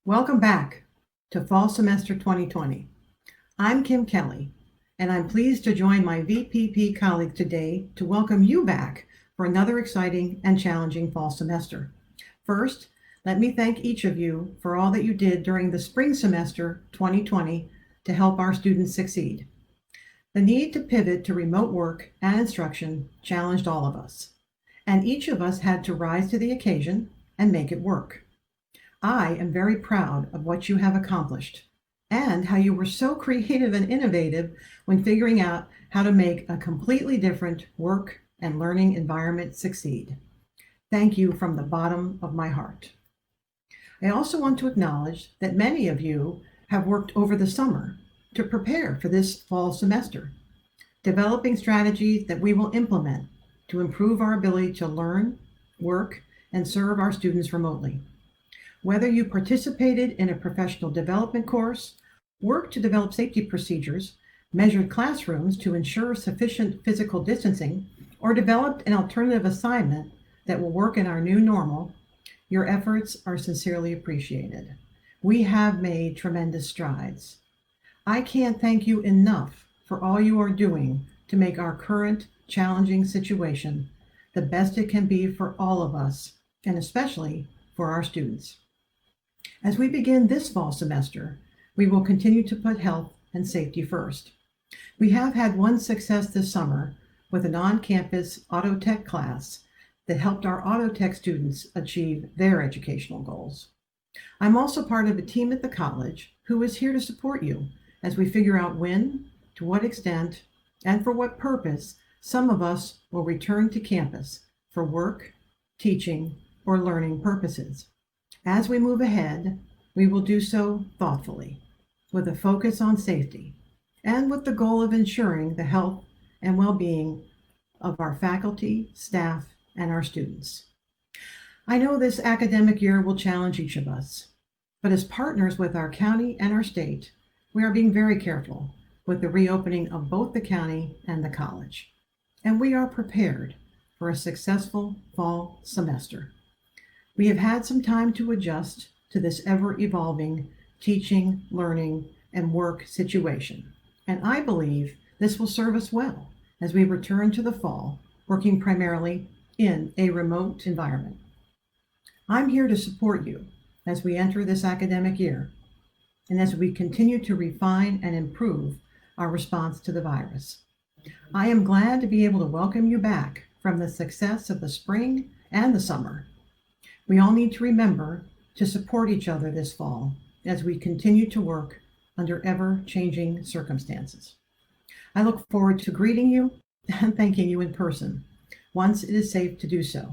Welcome back to Fall Semester 2020. I'm Kim Kelly, and I'm pleased to join my VPP colleagues today to welcome you back for another exciting and challenging fall semester. First, let me thank each of you for all that you did during the spring semester 2020 to help our students succeed. The need to pivot to remote work and instruction challenged all of us, and each of us had to rise to the occasion and make it work. I am very proud of what you have accomplished and how you were so creative and innovative when figuring out how to make a completely different work and learning environment succeed. Thank you from the bottom of my heart. I also want to acknowledge that many of you have worked over the summer to prepare for this fall semester, developing strategies that we will implement to improve our ability to learn, work, and serve our students remotely. Whether you participated in a professional development course, worked to develop safety procedures, measured classrooms to ensure sufficient physical distancing, or developed an alternative assignment that will work in our new normal, your efforts are sincerely appreciated. We have made tremendous strides. I can't thank you enough for all you are doing to make our current challenging situation the best it can be for all of us, and especially for our students. As we begin this fall semester, we will continue to put health and safety first. We have had one success this summer with an on-campus auto tech class that helped our auto tech students achieve their educational goals. I'm also part of a team at the college who is here to support you as we figure out when, to what extent, and for what purpose some of us will return to campus for work, teaching, or learning purposes. As we move ahead, we will do so thoughtfully, with a focus on safety, and with the goal of ensuring the health and well-being of our faculty, staff, and our students. I know this academic year will challenge each of us, but as partners with our county and our state, we are being very careful with the reopening of both the county and the college, and we are prepared for a successful fall semester. We have had some time to adjust to this ever-evolving teaching, learning, and work situation, and I believe this will serve us well as we return to the fall, working primarily in a remote environment. I'm here to support you as we enter this academic year and as we continue to refine and improve our response to the virus. I am glad to be able to welcome you back from the success of the spring and the summer. We all need to remember to support each other this fall as we continue to work under ever-changing circumstances. I look forward to greeting you and thanking you in person once it is safe to do so.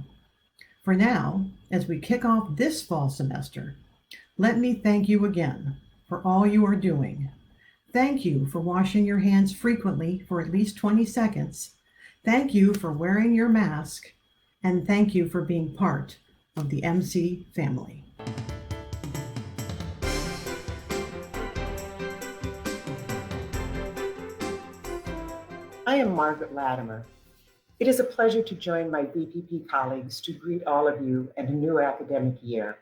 For now, as we kick off this fall semester, let me thank you again for all you are doing. Thank you for washing your hands frequently for at least 20 seconds. Thank you for wearing your mask, and thank you for being part of the MC family. I am Margaret Latimer. It is a pleasure to join my VPP colleagues to greet all of you and a new academic year.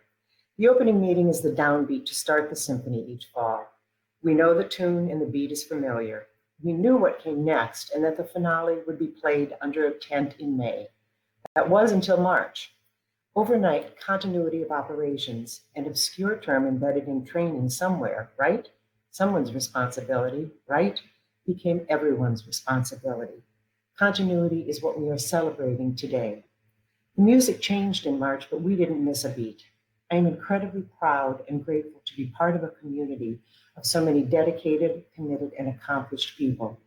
The opening meeting is the downbeat to start the symphony each fall. We know the tune and the beat is familiar. We knew what came next and that the finale would be played under a tent in May. That was until March. Overnight, continuity of operations, an obscure term embedded in training somewhere, right? Someone's responsibility, right? Became everyone's responsibility. Continuity is what we are celebrating today. The music changed in March, but we didn't miss a beat. I am incredibly proud and grateful to be part of a community of so many dedicated, committed, and accomplished people.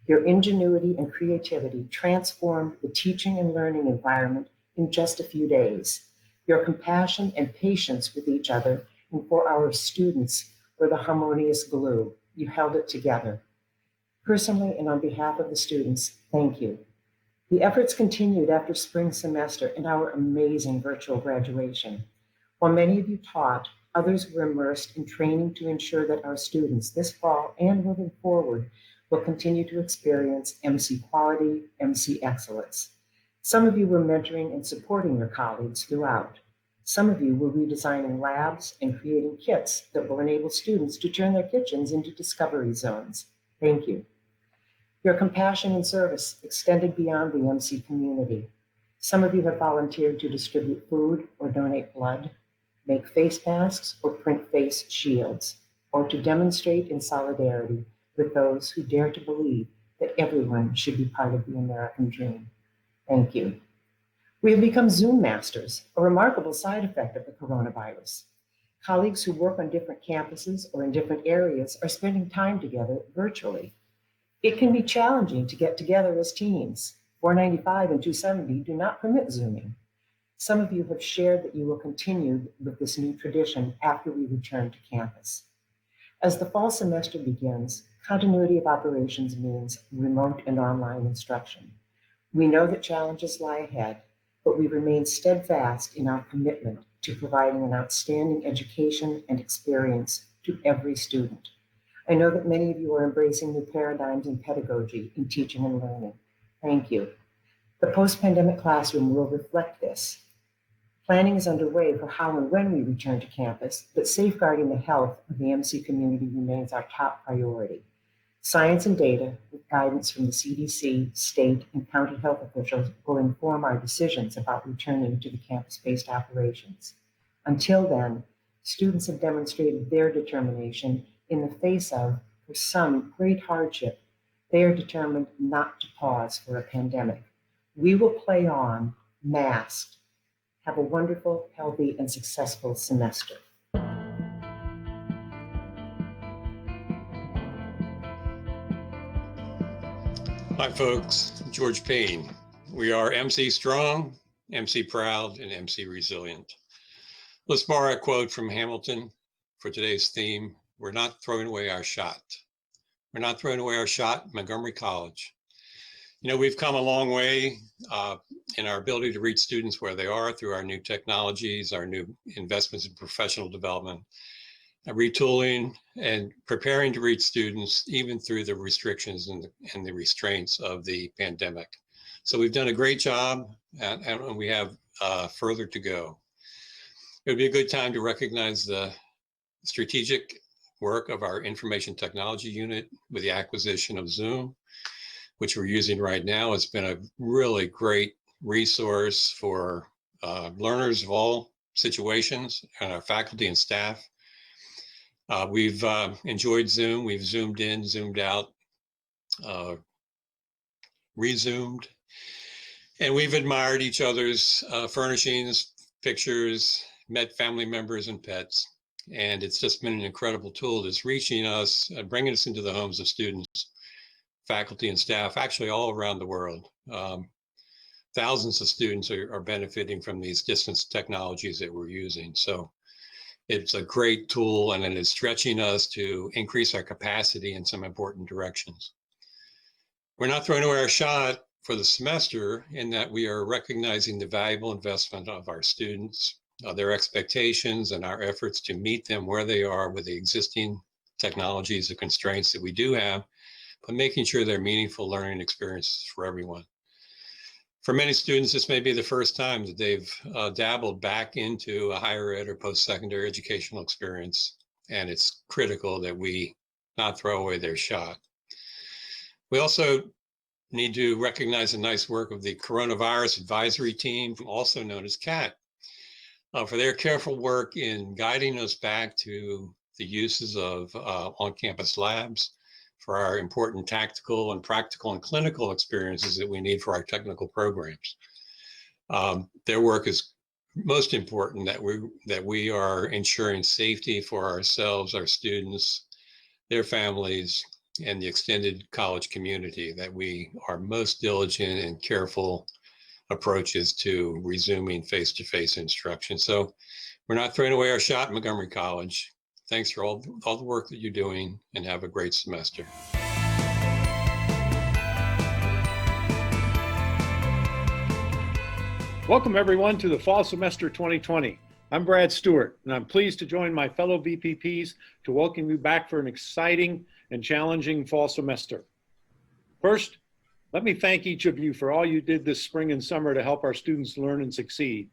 Your ingenuity and creativity transformed the teaching and learning environment in just a few days. Your compassion and patience with each other and for our students were the harmonious glue. You held it together. Personally and on behalf of the students, thank you. The efforts continued after spring semester and our amazing virtual graduation. While many of you taught, others were immersed in training to ensure that our students this fall and moving forward will continue to experience MC quality, MC excellence. Some of you were mentoring and supporting your colleagues throughout. Some of you were redesigning labs and creating kits that will enable students to turn their kitchens into discovery zones. Thank you. Your compassion and service extended beyond the MC community. Some of you have volunteered to distribute food or donate blood, make face masks or print face shields, or to demonstrate in solidarity with those who dare to believe that everyone should be part of the American dream. Thank you. We have become Zoom masters, a remarkable side effect of the coronavirus. Colleagues who work on different campuses or in different areas are spending time together virtually. It can be challenging to get together as teams. 495 and 270 do not permit Zooming. Some of you have shared that you will continue with this new tradition after we return to campus. As the fall semester begins, continuity of operations means remote and online instruction. We know that challenges lie ahead, but we remain steadfast in our commitment to providing an outstanding education and experience to every student. I know that many of you are embracing new paradigms in pedagogy in teaching and learning. Thank you. The post-pandemic classroom will reflect this. Planning is underway for how and when we return to campus, but safeguarding the health of the MC community remains our top priority. Science and data, with guidance from the CDC, state, and county health officials, will inform our decisions about returning to the campus-based operations. Until then, students have demonstrated their determination in the face of, for some, great hardship. They are determined not to pause for a pandemic. We will play on, masked. Have a wonderful, healthy, and successful semester. Hi folks, George Payne. We are MC strong, MC proud, and MC resilient. Let's borrow a quote from Hamilton for today's theme. We're not throwing away our shot. We're not throwing away our shot, Montgomery College. You know, we've come a long way in our ability to reach students where they are through our new technologies, our new investments in professional development, retooling, and preparing to reach students even through the restrictions and the restraints of the pandemic. So we've done a great job, and we have further to go. It would be a good time to recognize the strategic work of our information technology unit with the acquisition of Zoom, which we're using right now. It's been a really great resource for learners of all situations and our faculty and staff. We've enjoyed Zoom. We've Zoomed in, Zoomed out, resumed, and we've admired each other's furnishings, pictures, met family members and pets. And it's just been an incredible tool that's reaching us, bringing us into the homes of students, faculty and staff, actually all around the world. Thousands of students are benefiting from these distance technologies that we're using. So it's a great tool, and it is stretching us to increase our capacity in some important directions. We're not throwing away our shot for the semester in that we are recognizing the valuable investment of our students, their expectations, and our efforts to meet them where they are with the existing technologies, the constraints that we do have, but making sure they're meaningful learning experiences for everyone. For many students, this may be the first time that they've dabbled back into a higher ed or post-secondary educational experience, and it's critical that we not throw away their shot. We also need to recognize the nice work of the Coronavirus Advisory Team, also known as CAT, for their careful work in guiding us back to the uses of on-campus labs, for our important tactical and practical and clinical experiences that we need for our technical programs. Their work is most important, that we are ensuring safety for ourselves, our students, their families, and the extended college community, that we are most diligent and careful approaches to resuming face-to-face instruction. So we're not throwing away our shot at Montgomery College. Thanks for all the work that you're doing, and have a great semester. Welcome everyone to the Fall Semester 2020. I'm Brad Stewart, and I'm pleased to join my fellow VPPs to welcome you back for an exciting and challenging fall semester. First, let me thank each of you for all you did this spring and summer to help our students learn and succeed.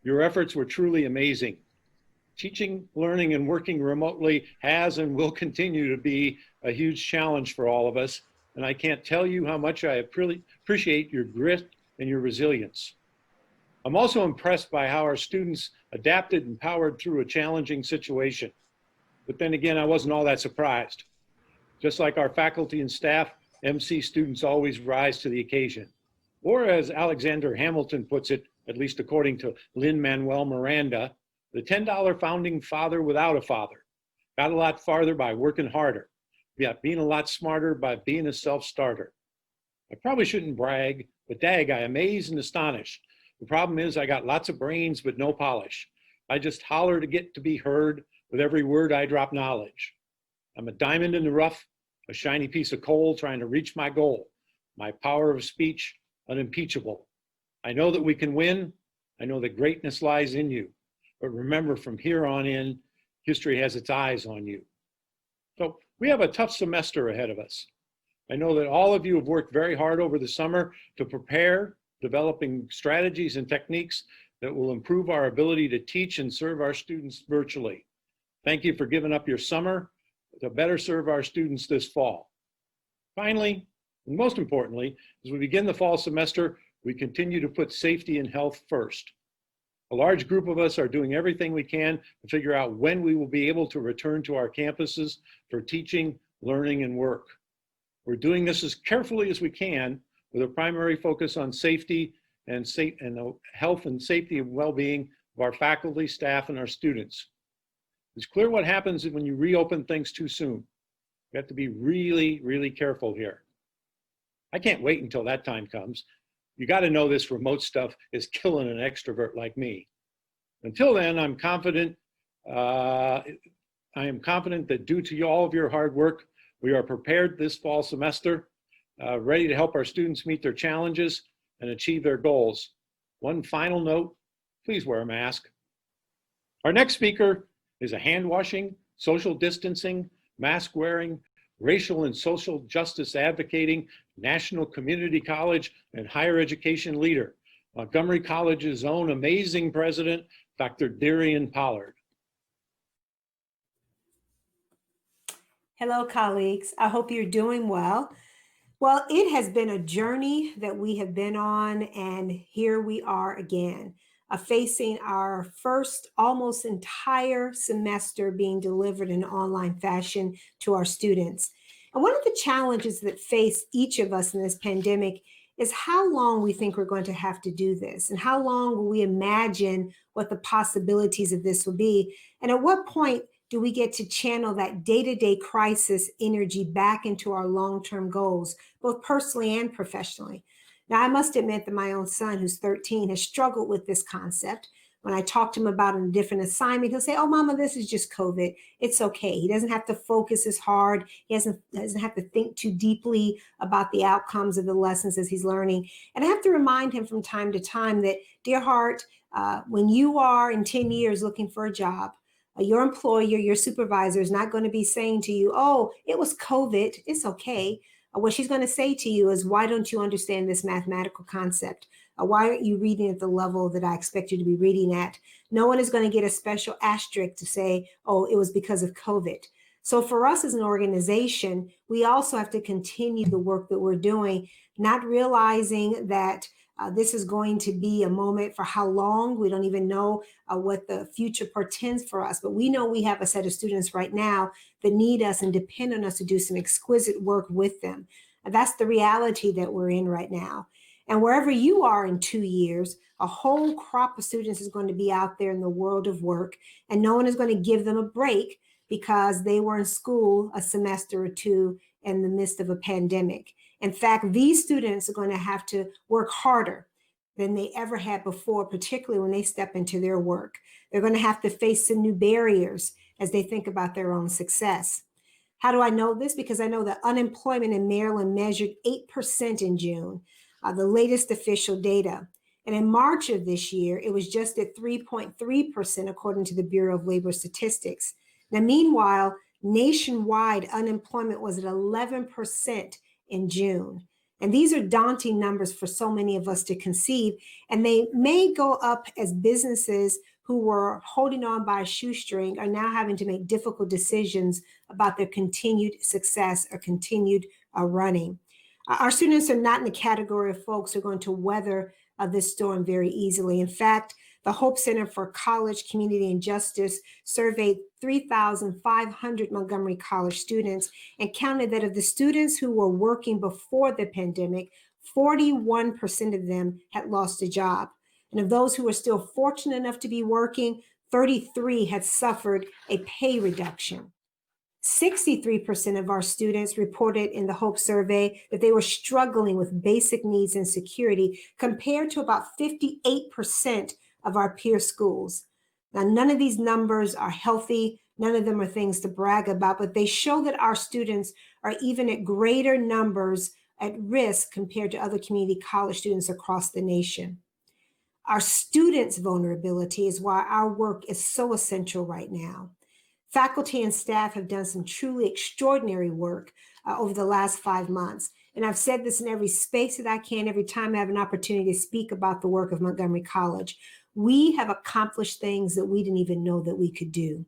Your efforts were truly amazing. Teaching, learning, and working remotely has and will continue to be a huge challenge for all of us, and I can't tell you how much I appreciate your grit and your resilience. I'm also impressed by how our students adapted and powered through a challenging situation. But then again, I wasn't all that surprised. Just like our faculty and staff, MC students always rise to the occasion. Or as Alexander Hamilton puts it, at least according to Lin-Manuel Miranda, the $10 founding father without a father got a lot farther by working harder, being a lot smarter by being a self-starter. I probably shouldn't brag, but dag, I amaze and astonish. The problem is I got lots of brains, but no polish. I just holler to get to be heard. With every word I drop knowledge. I'm a diamond in the rough, a shiny piece of coal trying to reach my goal. My power of speech, unimpeachable. I know that we can win. I know that greatness lies in you. But remember, from here on in, history has its eyes on you. So we have a tough semester ahead of us. I know that all of you have worked very hard over the summer to prepare, developing strategies and techniques that will improve our ability to teach and serve our students virtually. Thank you for giving up your summer to better serve our students this fall. Finally, and most importantly, as we begin the fall semester, we continue to put safety and health first. A large group of us are doing everything we can to figure out when we will be able to return to our campuses for teaching, learning, and work. We're doing this as carefully as we can with a primary focus on safety and the health and safety and well-being of our faculty, staff, and our students. It's clear what happens when you reopen things too soon. You have to be really, really careful here. I can't wait until that time comes. You got to know this remote stuff is killing an extrovert like me. Until then, I'm confident that due to all of your hard work, we are prepared this fall semester, ready to help our students meet their challenges and achieve their goals. One final note, please wear a mask. Our next speaker is a hand washing, social distancing, mask wearing, racial and social justice advocating, national community college and higher education leader, Montgomery College's own amazing president, Dr. Darian Pollard. Hello, colleagues. I hope you're doing well. Well, it has been a journey that we have been on, and here we are again, facing our first almost entire semester being delivered in online fashion to our students. And one of the challenges that face each of us in this pandemic is how long we think we're going to have to do this, and how long will we imagine what the possibilities of this will be, and at what point do we get to channel that day-to-day crisis energy back into our long-term goals, both personally and professionally. Now, I must admit that my own son, who's 13, has struggled with this concept. When I talk to him about a different assignment, he'll say, "Oh, Mama, this is just COVID. It's okay." He doesn't have to focus as hard. He doesn't have to think too deeply about the outcomes of the lessons as he's learning. And I have to remind him from time to time that, dear heart, when you are in 10 years looking for a job, your employer, your supervisor is not going to be saying to you, "Oh, it was COVID. It's okay." What she's going to say to you is, "Why don't you understand this mathematical concept? Why aren't you reading at the level that I expect you to be reading at?" No one is going to get a special asterisk to say, "Oh, it was because of COVID." So for us as an organization, we also have to continue the work that we're doing, not realizing that this is going to be a moment for how long. We don't even know what the future portends for us, but we know we have a set of students right now that need us and depend on us to do some exquisite work with them. And that's the reality that we're in right now. And wherever you are in 2 years, a whole crop of students is going to be out there in the world of work, and no one is going to give them a break because they were in school a semester or two in the midst of a pandemic. In fact, these students are going to have to work harder than they ever had before, particularly when they step into their work. They're going to have to face some new barriers as they think about their own success. How do I know this? Because I know that unemployment in Maryland measured 8% in June, the latest official data. And in March of this year, it was just at 3.3%, according to the Bureau of Labor Statistics. Now, meanwhile, nationwide unemployment was at 11% in June. And these are daunting numbers for so many of us to conceive. And they may go up as businesses who were holding on by a shoestring are now having to make difficult decisions about their continued success or continued running. Our students are not in the category of folks who are going to weather this storm very easily. In fact, the Hope Center for College, Community, and Justice surveyed 3,500 Montgomery College students and counted that of the students who were working before the pandemic, 41% of them had lost a job. And of those who were still fortunate enough to be working, 33 had suffered a pay reduction. 63% of our students reported in the Hope survey that they were struggling with basic needs and security, compared to about 58% of our peer schools. Now, none of these numbers are healthy. None of them are things to brag about, but they show that our students are even at greater numbers at risk compared to other community college students across the nation. Our students' vulnerability is why our work is so essential right now. Faculty and staff have done some truly extraordinary work over the last 5 months. And I've said this in every space that I can, every time I have an opportunity to speak about the work of Montgomery College. We have accomplished things that we didn't even know that we could do.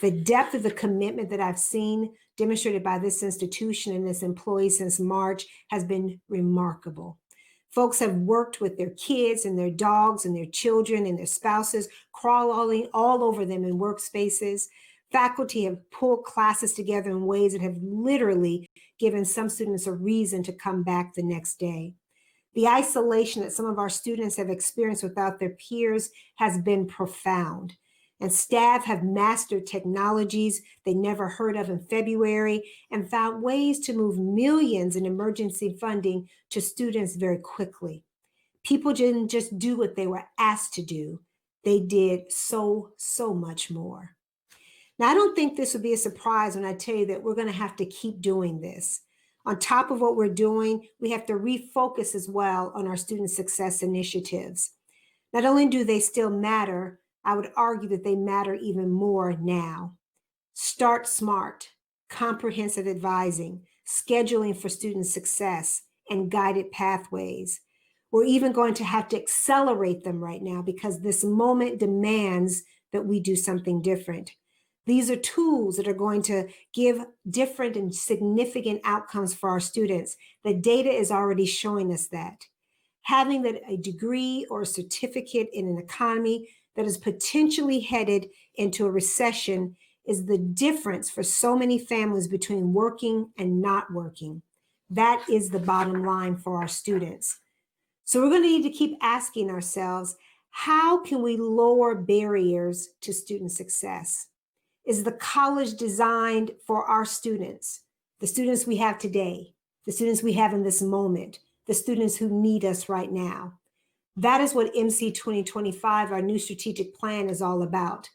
The depth of the commitment that I've seen demonstrated by this institution and its employees since March has been remarkable. Folks have worked with their kids and their dogs and their children and their spouses, crawling all over them in workspaces. Faculty have pulled classes together in ways that have literally given some students a reason to come back the next day. The isolation that some of our students have experienced without their peers has been profound. And staff have mastered technologies they never heard of in February and found ways to move millions in emergency funding to students very quickly. People didn't just do what they were asked to do. They did so much more. Now, I don't think this would be a surprise when I tell you that we're going to have to keep doing this. On top of what we're doing, we have to refocus as well on our student success initiatives. Not only do they still matter, I would argue that they matter even more now. Start Smart, comprehensive advising, scheduling for student success, and guided pathways. We're even going to have to accelerate them right now because this moment demands that we do something different. These are tools that are going to give different and significant outcomes for our students. The data is already showing us that. Having a degree or a certificate in an economy that is potentially headed into a recession is the difference for so many families between working and not working. That is the bottom line for our students. So we're going to need to keep asking ourselves, how can we lower barriers to student success? Is the college designed for our students, the students we have today, the students we have in this moment, the students who need us right now? That is what MC 2025, our new strategic plan, is all about.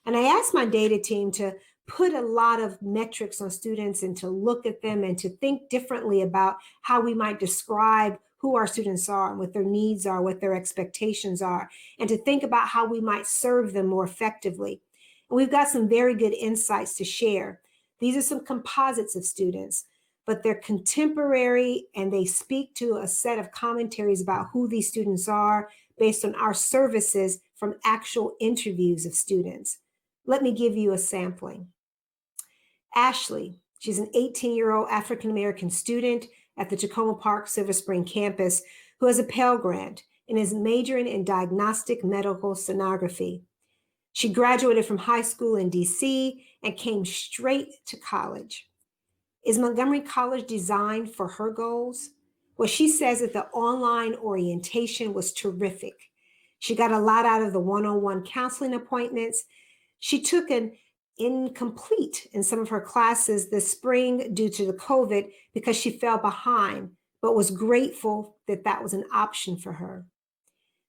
And I asked my data team to put a lot of metrics on students and to look at them and to think differently about how we might describe who our students are and what their needs are, what their expectations are, and to think about how we might serve them more effectively. And we've got some very good insights to share. These are some composites of students, but they're contemporary and they speak to a set of commentaries about who these students are based on our services from actual interviews of students. Let me give you a sampling. Ashley, she's an 18-year-old African-American student at the Tacoma Park Silver Spring campus who has a Pell Grant and is majoring in diagnostic medical sonography. She graduated from high school in DC and came straight to college. Is Montgomery College designed for her goals? Well, she says that the online orientation was terrific. She got a lot out of the one-on-one counseling appointments. She took an incomplete in some of her classes this spring due to the COVID because she fell behind, but was grateful that that was an option for her.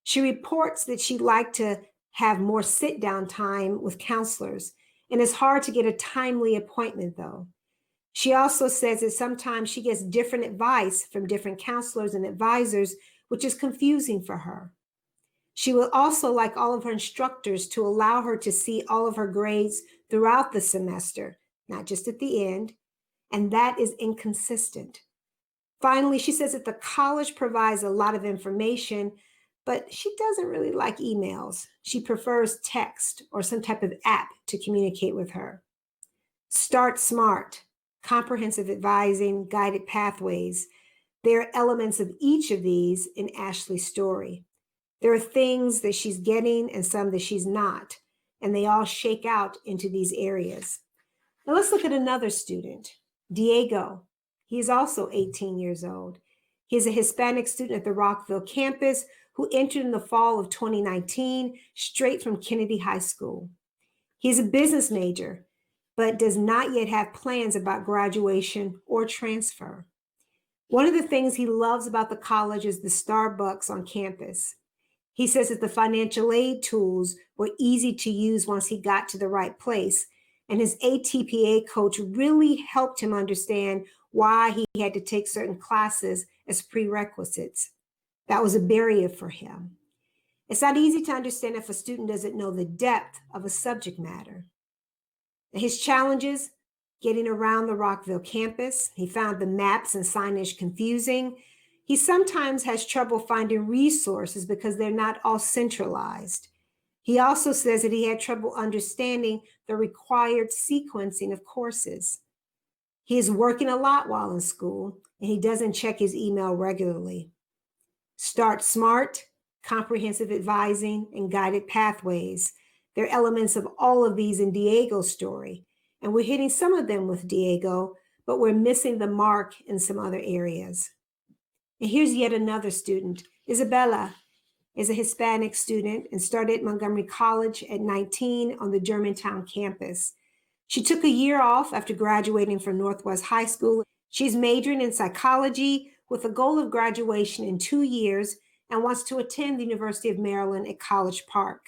She reports that she'd like to have more sit-down time with counselors, and it's hard to get a timely appointment though. She also says that sometimes she gets different advice from different counselors and advisors, which is confusing for her. She would also like all of her instructors to allow her to see all of her grades throughout the semester, not just at the end, and that is inconsistent. Finally, she says that the college provides a lot of information, but she doesn't really like emails. She prefers text or some type of app to communicate with her. Start SMART, comprehensive advising, guided pathways. There are elements of each of these in Ashley's story. There are things that she's getting and some that she's not, and they all shake out into these areas. Now let's look at another student, Diego. He is also 18 years old. He is a Hispanic student at the Rockville campus who entered in the fall of 2019 straight from Kennedy High School. He's a business major, but does not yet have plans about graduation or transfer. One of the things he loves about the college is the Starbucks on campus. He says that the financial aid tools were easy to use once he got to the right place, and his ATPA coach really helped him understand why he had to take certain classes as prerequisites. That was a barrier for him. It's not easy to understand if a student doesn't know the depth of a subject matter. His challenges, getting around the Rockville campus. He found the maps and signage confusing. He sometimes has trouble finding resources because they're not all centralized. He also says that he had trouble understanding the required sequencing of courses. He is working a lot while in school, and he doesn't check his email regularly. Start SMART, comprehensive advising, and guided pathways. There are elements of all of these in Diego's story, and we're hitting some of them with Diego, but we're missing the mark in some other areas. And here's yet another student. Isabella is a Hispanic student and started at Montgomery College at 19 on the Germantown campus. She took a year off after graduating from Northwest High School. She's majoring in psychology with a goal of graduation in 2 years and wants to attend the University of Maryland at College Park.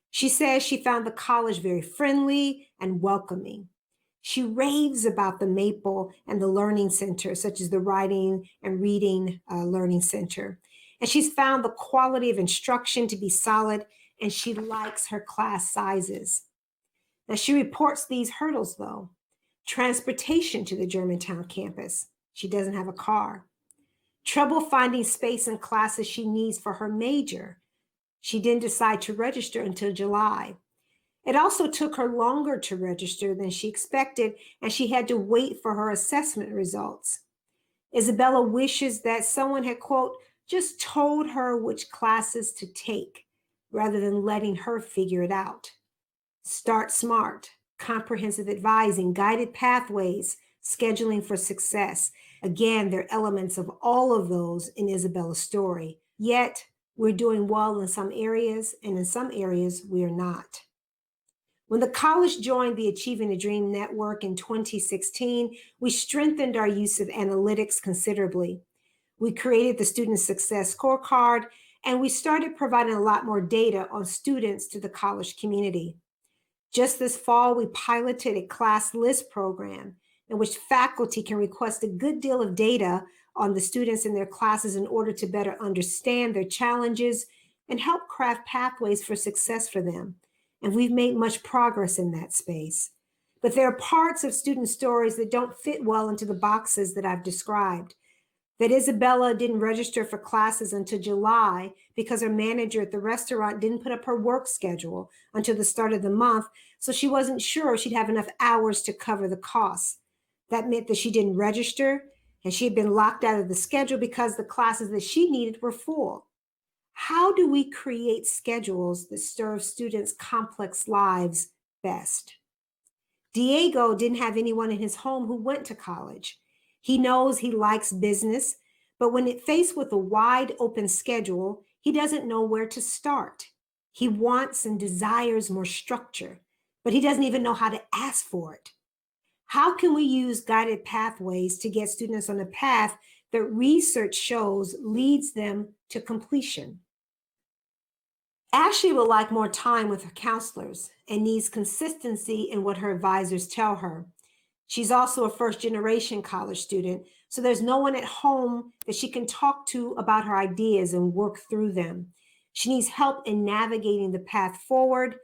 She says she found the college very friendly and welcoming. She raves about the Maple and the Learning Center, such as the Writing and Reading Learning Center. And she's found the quality of instruction to be solid, and she likes her class sizes. Now, she reports these hurdles, though. Transportation to the Germantown campus. She doesn't have a car. Trouble finding space in classes she needs for her major. She didn't decide to register until July. It also took her longer to register than she expected, and she had to wait for her assessment results. Isabella wishes that someone had, quote, just told her which classes to take rather than letting her figure it out. Start SMART, comprehensive advising, guided pathways, scheduling for success. Again, there are elements of all of those in Isabella's story. Yet, we're doing well in some areas, and in some areas, we are not. When the college joined the Achieving a Dream Network in 2016, we strengthened our use of analytics considerably. We created the Student Success Scorecard, and we started providing a lot more data on students to the college community. Just this fall, we piloted a class list program in which faculty can request a good deal of data on the students in their classes in order to better understand their challenges and help craft pathways for success for them. And we've made much progress in that space. But there are parts of student stories that don't fit well into the boxes that I've described. That Isabella didn't register for classes until July because her manager at the restaurant didn't put up her work schedule until the start of the month, so she wasn't sure she'd have enough hours to cover the costs. That meant that she didn't register, and she had been locked out of the schedule because the classes that she needed were full. How do we create schedules that serve students' complex lives best? Diego didn't have anyone in his home who went to college. He knows he likes business, but when faced with a wide open schedule, he doesn't know where to start. He wants and desires more structure, but he doesn't even know how to ask for it. How can we use guided pathways to get students on a path that research shows leads them to completion? Ashley would like more time with her counselors and needs consistency in what her advisors tell her. She's also a first-generation college student, so there's no one at home that she can talk to about her ideas and work through them. She needs help in navigating the path forward.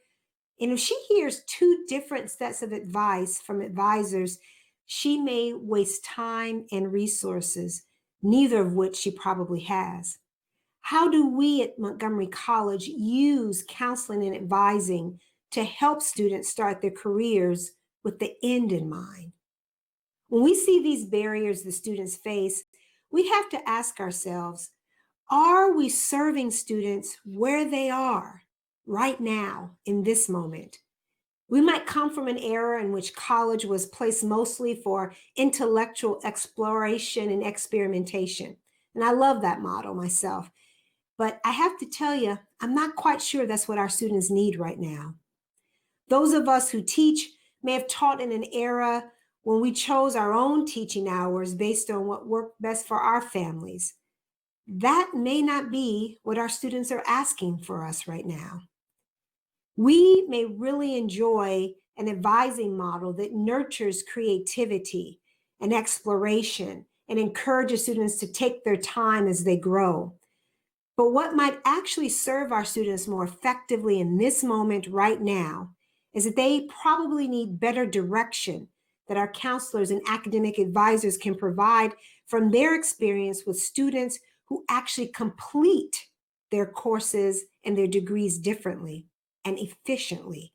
And if she hears two different sets of advice from advisors, she may waste time and resources neither of which she probably has. How do we at Montgomery College use counseling and advising to help students start their careers with the end in mind? When we see these barriers the students face, we have to ask ourselves, are we serving students where they are right now in this moment? We might come from an era in which college was placed mostly for intellectual exploration and experimentation. And I love that model myself. But I have to tell you, I'm not quite sure that's what our students need right now. Those of us who teach may have taught in an era when we chose our own teaching hours based on what worked best for our families. That may not be what our students are asking for us right now. We may really enjoy an advising model that nurtures creativity and exploration and encourages students to take their time as they grow. But what might actually serve our students more effectively in this moment right now is that they probably need better direction that our counselors and academic advisors can provide from their experience with students who actually complete their courses and their degrees differently and efficiently.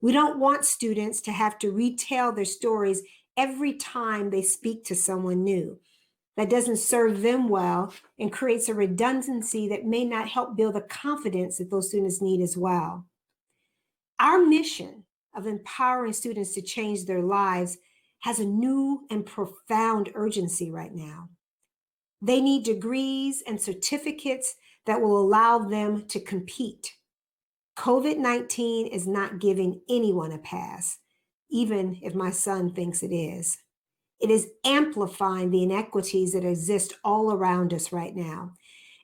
We don't want students to have to retell their stories every time they speak to someone new. That doesn't serve them well and creates a redundancy that may not help build the confidence that those students need as well. Our mission of empowering students to change their lives has a new and profound urgency right now. They need degrees and certificates that will allow them to compete. COVID-19 is not giving anyone a pass, even if my son thinks it is. It is amplifying the inequities that exist all around us right now.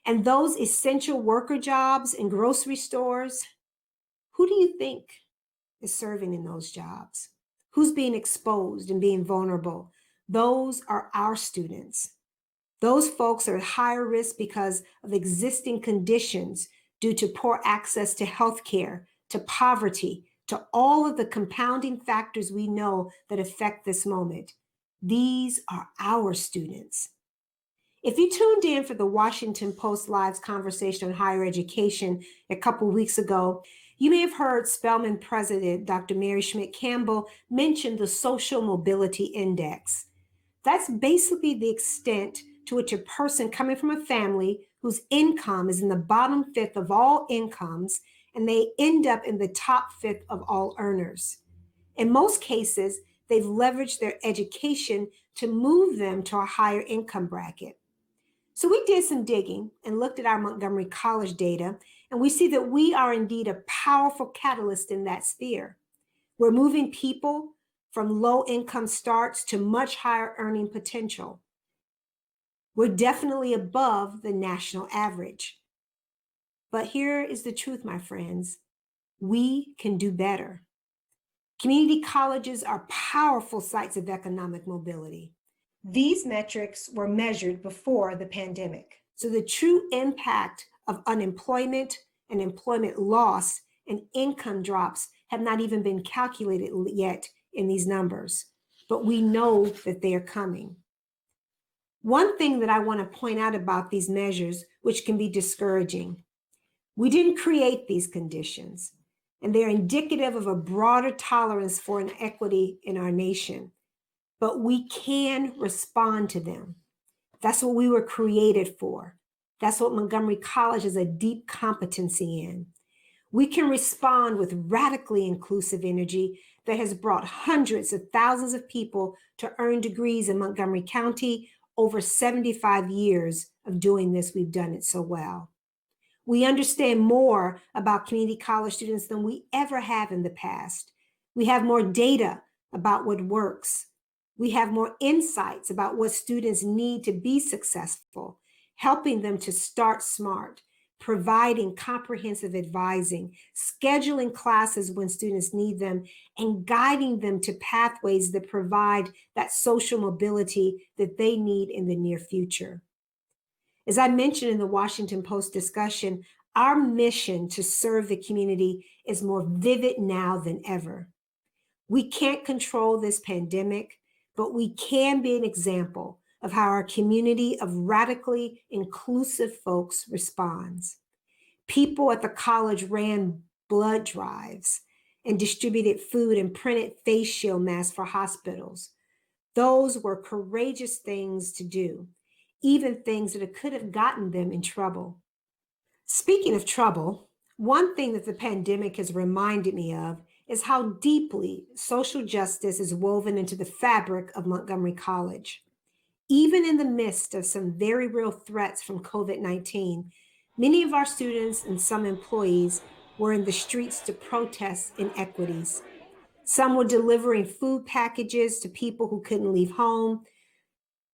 And those essential worker jobs in grocery stores, who do you think is serving in those jobs? Who's being exposed and being vulnerable? Those are our students. Those folks are at higher risk because of existing conditions due to poor access to healthcare, to poverty, to all of the compounding factors we know that affect this moment. These are our students. If you tuned in for the Washington Post Live's conversation on higher education a couple weeks ago, you may have heard Spelman President Dr. Mary Schmidt Campbell mention the Social Mobility Index. That's basically the extent to which a person coming from a family whose income is in the bottom fifth of all incomes, and they end up in the top fifth of all earners. In most cases, they've leveraged their education to move them to a higher income bracket. So we did some digging and looked at our Montgomery College data, and we see that we are indeed a powerful catalyst in that sphere. We're moving people from low income starts to much higher earning potential. We're definitely above the national average. But here is the truth, my friends. We can do better. Community colleges are powerful sites of economic mobility. These metrics were measured before the pandemic. So the true impact of unemployment and employment loss and income drops have not even been calculated yet in these numbers, but we know that they are coming. One thing that I want to point out about these measures, which can be discouraging, we didn't create these conditions, and they're indicative of a broader tolerance for inequity in our nation, but we can respond to them. That's what we were created for. That's what Montgomery College has a deep competency in. We can respond with radically inclusive energy that has brought hundreds of thousands of people to earn degrees in Montgomery County. Over 75 years of doing this, we've done it so well. We understand more about community college students than we ever have in the past. We have more data about what works. We have more insights about what students need to be successful, helping them to start smart, providing comprehensive advising, scheduling classes when students need them, and guiding them to pathways that provide that social mobility that they need in the near future. As I mentioned in the Washington Post discussion, our mission to serve the community is more vivid now than ever. We can't control this pandemic, but we can be an example of how our community of radically inclusive folks responds. People at the college ran blood drives and distributed food and printed face shield masks for hospitals. Those were courageous things to do, even things that could have gotten them in trouble. Speaking of trouble, one thing that the pandemic has reminded me of is how deeply social justice is woven into the fabric of Montgomery College. Even in the midst of some very real threats from COVID-19, many of our students and some employees were in the streets to protest inequities. Some were delivering food packages to people who couldn't leave home.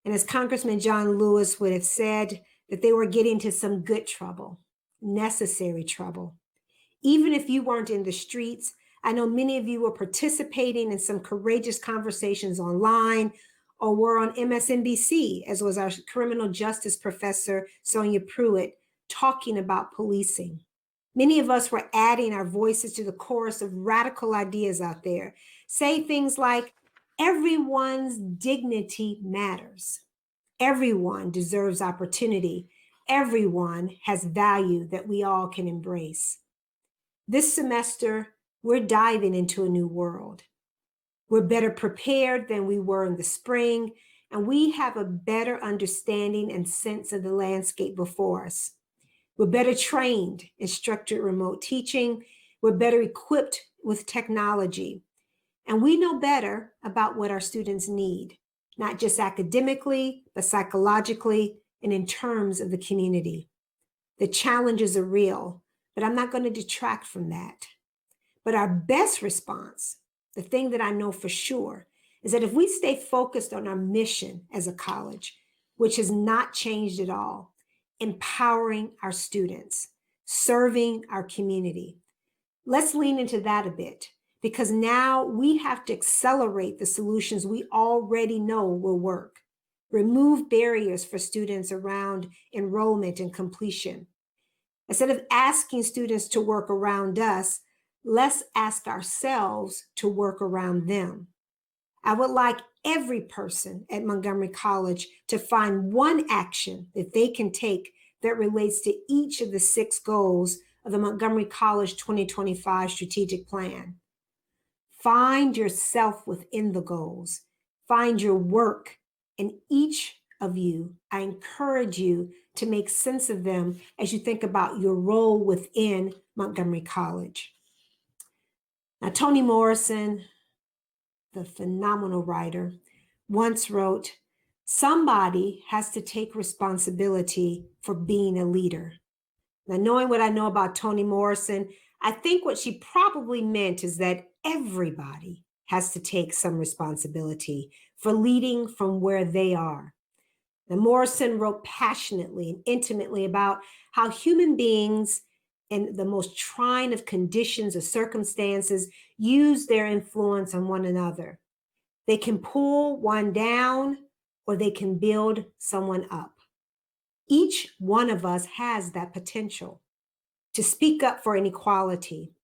And as Congressman John Lewis would have said, that they were getting into some good trouble, necessary trouble. Even if you weren't in the streets, I know many of you were participating in some courageous conversations online or were on MSNBC, as was our criminal justice professor, Sonia Pruitt, talking about policing. Many of us were adding our voices to the chorus of radical ideas out there. Say things like, everyone's dignity matters. Everyone deserves opportunity. Everyone has value that we all can embrace. This semester, we're diving into a new world. We're better prepared than we were in the spring, and we have a better understanding and sense of the landscape before us. We're better trained in structured remote teaching. We're better equipped with technology. And we know better about what our students need, not just academically, but psychologically and in terms of the community. The challenges are real, but I'm not going to detract from that. But our best response, the thing that I know for sure, is that if we stay focused on our mission as a college, which has not changed at all, empowering our students, serving our community. Let's lean into that a bit, because now we have to accelerate the solutions we already know will work. Remove barriers for students around enrollment and completion. Instead of asking students to work around us, let's ask ourselves to work around them. I would like every person at Montgomery College to find one action that they can take that relates to each of the 6 goals of the Montgomery College 2025 strategic plan. Find yourself within the goals. Find your work, and each of you, I encourage you to make sense of them as you think about your role within Montgomery College. Now, Toni Morrison, the phenomenal writer, once wrote, "Somebody has to take responsibility for being a leader." Now, knowing what I know about Toni Morrison, I think what she probably meant is that everybody has to take some responsibility for leading from where they are. Now, Morrison wrote passionately and intimately about how human beings in the most trying of conditions or circumstances use their influence on one another. They can pull one down or they can build someone up. Each one of us has that potential to speak up for inequality,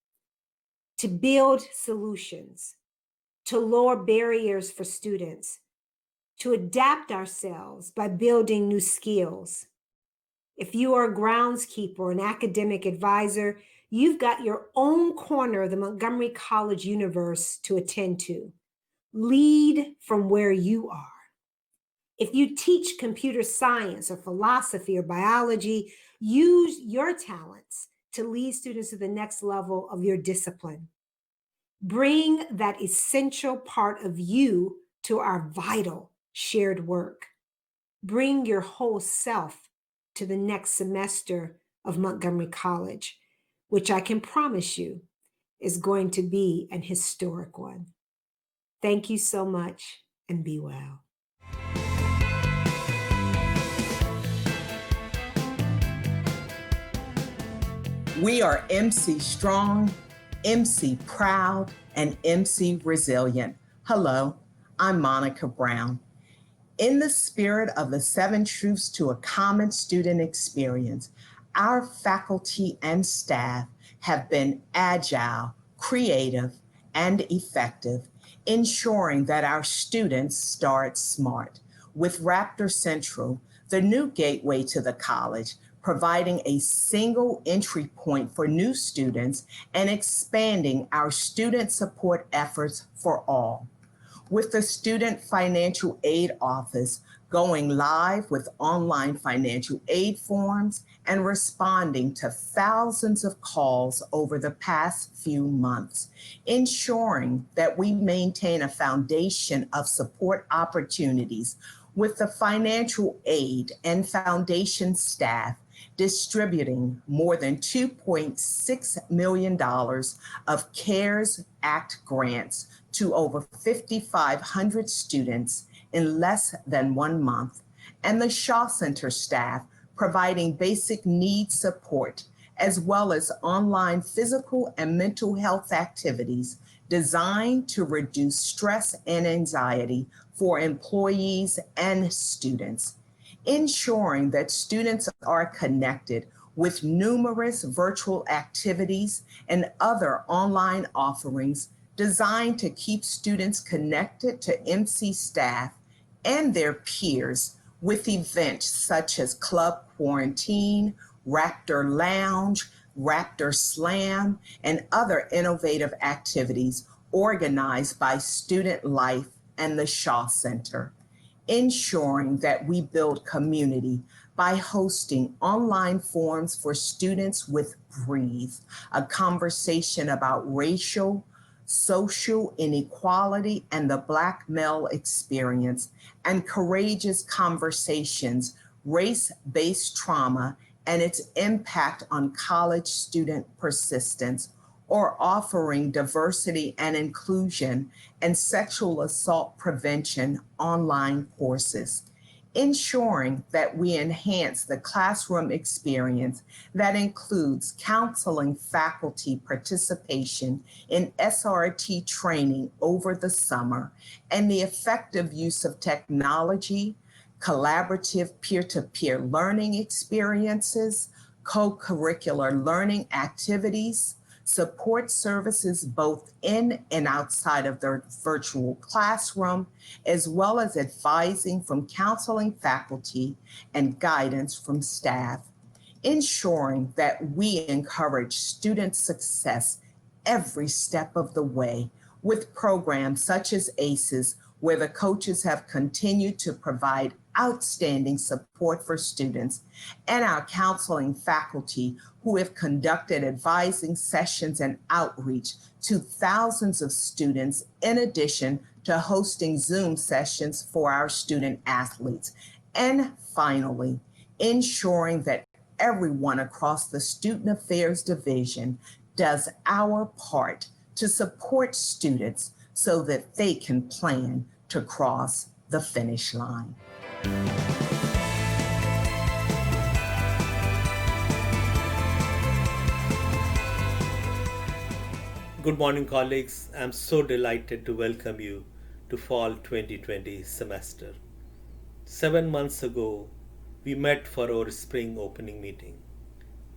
to build solutions, to lower barriers for students, to adapt ourselves by building new skills. If you are a groundskeeper, an academic advisor, you've got your own corner of the Montgomery College universe to attend to. Lead from where you are. If you teach computer science or philosophy or biology, use your talents to lead students to the next level of your discipline. Bring that essential part of you to our vital shared work. Bring your whole self to the next semester of Montgomery College, which I can promise you is going to be an historic one. Thank you so much, and be well. We are MC Strong, MC Proud, and MC Resilient. Hello, I'm Monica Brown. In the spirit of the 7 truths to a common student experience, our faculty and staff have been agile, creative, and effective, ensuring that our students start smart. with Raptor Central, the new gateway to the college, providing a single entry point for new students and expanding our student support efforts for all. With the Student Financial Aid Office going live with online financial aid forms and responding to thousands of calls over the past few months, ensuring that we maintain a foundation of support opportunities with the financial aid and foundation staff distributing more than $2.6 million of CARES Act grants to over 5,500 students in less than 1 month, and the Shaw Center staff providing basic needs support, as well as online physical and mental health activities designed to reduce stress and anxiety for employees and students, ensuring that students are connected with numerous virtual activities and other online offerings designed to keep students connected to MC staff and their peers with events such as Club Quarantine, Raptor Lounge, Raptor Slam, and other innovative activities organized by Student Life and the Shaw Center, ensuring that we build community by hosting online forums for students with Breathe, a conversation about racial, social inequality and the Black male experience, and Courageous Conversations, Race-Based Trauma and its Impact on College Student Persistence, or offering diversity and inclusion and sexual assault prevention online courses, ensuring that we enhance the classroom experience that includes counseling faculty participation in SRT training over the summer and the effective use of technology, collaborative peer-to-peer learning experiences, co-curricular learning activities, support services both in and outside of their virtual classroom, as well as advising from counseling faculty and guidance from staff, ensuring that we encourage student success every step of the way with programs such as ACES, where the coaches have continued to provide outstanding support for students, and our counseling faculty who have conducted advising sessions and outreach to thousands of students, in addition to hosting Zoom sessions for our student athletes. And finally, ensuring that everyone across the Student Affairs Division does our part to support students so that they can plan to cross the finish line. Good morning, colleagues. I'm so delighted to welcome you to Fall 2020 semester. 7 months ago, we met for our spring opening meeting.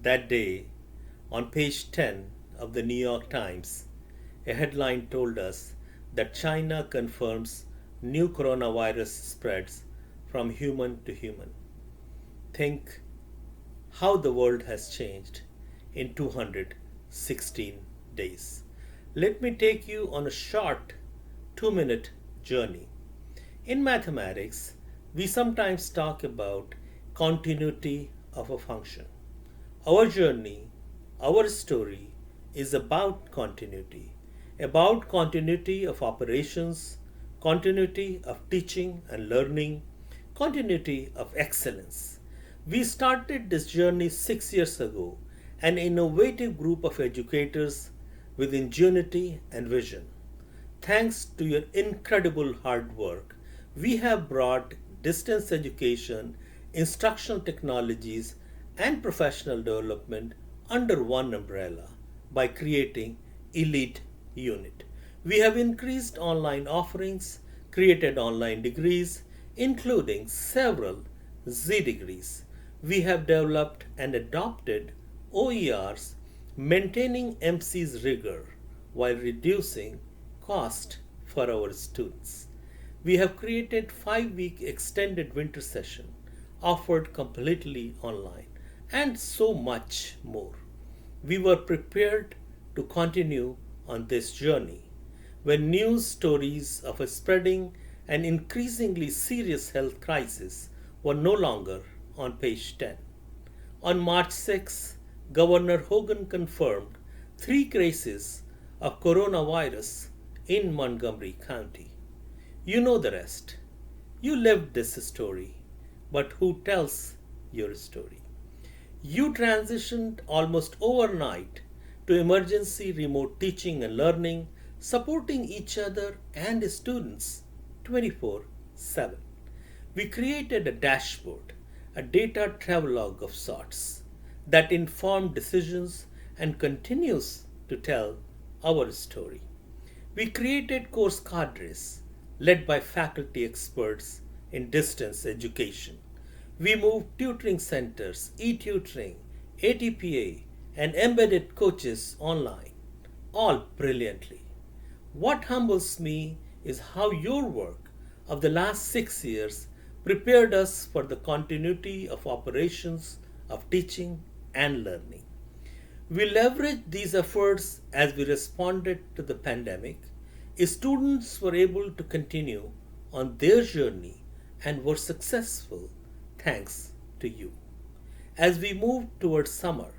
That day, on page 10 of the New York Times, a headline told us that China confirms new coronavirus spreads from human to human. Think how the world has changed in 216 days. Let me take you on a short 2-minute journey. In mathematics, we sometimes talk about continuity of a function. Our journey, our story is about continuity of operations, continuity of teaching and learning, continuity of excellence. We started this journey 6 years ago, an innovative group of educators with ingenuity and vision. Thanks to your incredible hard work, we have brought distance education, instructional technologies, and professional development under one umbrella by creating Elite Unit. We have increased online offerings, created online degrees, including several Z degrees. We have developed and adopted OERs, maintaining MC's rigor while reducing cost for our students. we have created 5-week extended winter session offered completely online and so much more. We were prepared to continue on this journey when news stories of a spreading and increasingly serious health crisis were no longer on page 10. On March 6, Governor Hogan confirmed 3 cases of coronavirus in Montgomery County. You know the rest. You lived this story, but who tells your story? You transitioned almost overnight to emergency remote teaching and learning, supporting each other and students 24/7. We created a dashboard, a data travelogue of sorts that informed decisions and continues to tell our story. We created course cadres led by faculty experts in distance education. We moved tutoring centers, e-tutoring, ATPA, and embedded coaches online, all brilliantly. What humbles me is how your work of the last 6 years prepared us for the continuity of operations of teaching and learning. We leveraged these efforts as we responded to the pandemic. Students were able to continue on their journey and were successful thanks to you. As we moved towards summer,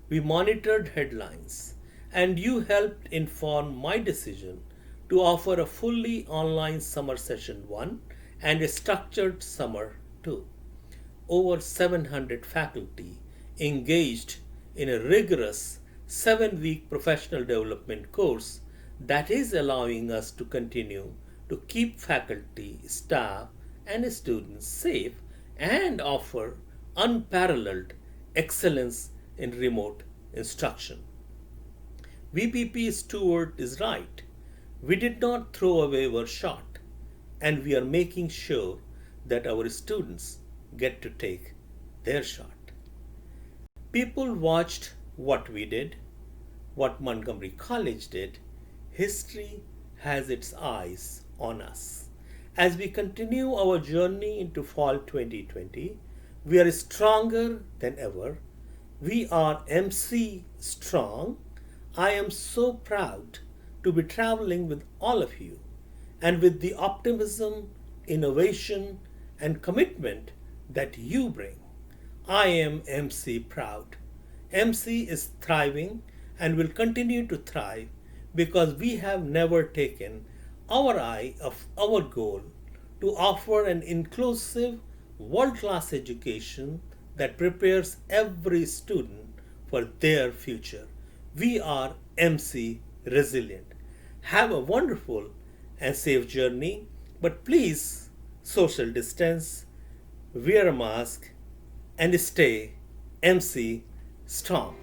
we monitored headlines and you helped inform my decision to offer a fully online summer session 1 and a structured summer 2. Over 700 faculty engaged in a rigorous 7-week professional development course that is allowing us to continue to keep faculty, staff, and students safe and offer unparalleled excellence in remote instruction. VPP Stewart is right. We did not throw away our shot, and we are making sure that our students get to take their shot. People watched what we did, what Montgomery College did. History has its eyes on us. As we continue our journey into fall 2020, we are stronger than ever. We are MC strong. I am so proud to be traveling with all of you and with the optimism, innovation, and commitment that you bring. I am MC proud. MC is thriving and will continue to thrive because we have never taken our eye off our goal to offer an inclusive, world-class education that prepares every student for their future. We are MC resilient. Have a wonderful and safe journey, but please social distance, wear a mask, and stay MC strong.